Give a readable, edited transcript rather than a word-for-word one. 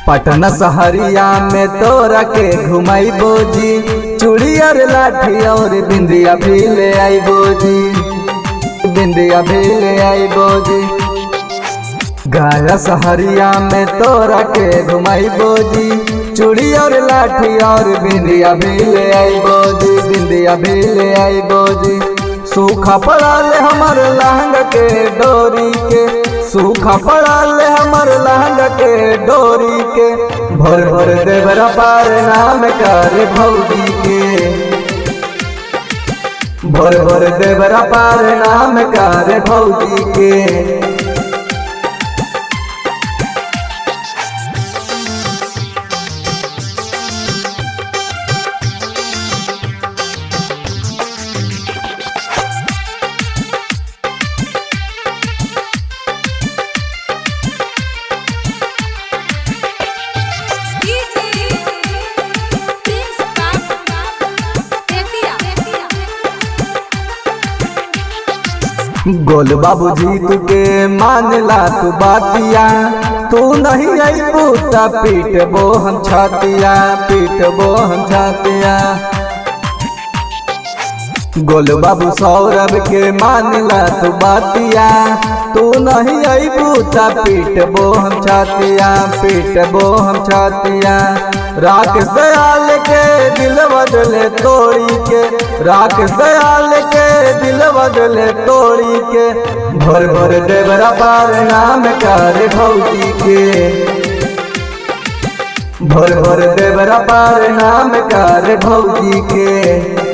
पटना सहरिया में तोरा के घुमाई बोजी, चूड़िया लाठी और बिंदिया भी ले आई बोजी, बिंदिया भी ले आई बोजी। गया सहरिया में तोरा के घुमाई बोजी, चूड़िया लाठी और बिंदिया भी ले आई बोजी, बिंदिया भी ले आई बोजी। सूखा पड़ा ले हमार लहंगा के डोरी के, सूखा पड़ा ले हमार लहंगा के डोरी के। भर भर देवरा पार नाम कर भौजी के, भर भर देवरा पार नाम कर भौजी के। गोल बाबूजी तुके मानला तू बातिया, तू नहीं आई पूता पीट बो हम छातिया, पीट बो हम छातिया। गोल बाबू सौरभ के मानला तू बातिया, तू नहीं आई पूता पीट बो हम छातिया, पीट बो हम छातिया। राकेश दयाल के दिल बदले तोड़ी के, राकेश दयाल के दिल बदले तोड़ी के। भर भर देवरा पार नाम कर भौजी के, भर भर देवरा पार नाम कर भौजी के।